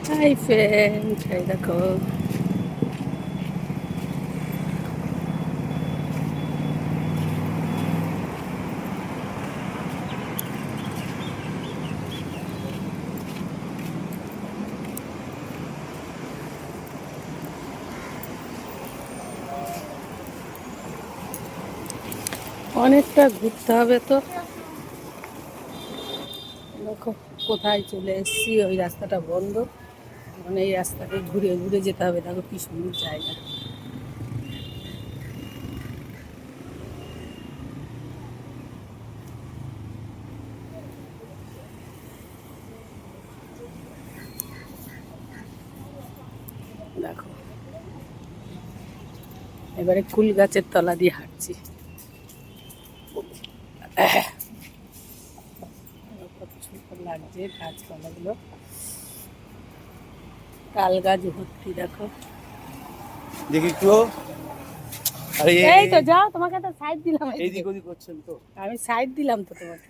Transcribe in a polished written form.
Hi friend, এই দেখো অনেকটা ঘুরতে হবে তো। দেখো কোথায় চলে এসেছি, ওই রাস্তাটা বন্ধ, মানে এই রাস্তাটা ঘুরে ঘুরে যেতে হবে। দেখো কি সুন্দর জায়গা। দেখো এবারে কুল গাছের তলা দিয়ে হাঁটছি। কত সুন্দর লাগছে গাছপালাগুলো, তাল গাছ ভর্তি। দেখো দেখি একটু। আরে এই তো যাও, তোমাকে তো সাইড দিলাম, এইদিক ওদিক করছেন তো। আমি সাইড দিলাম তো তোমাকে।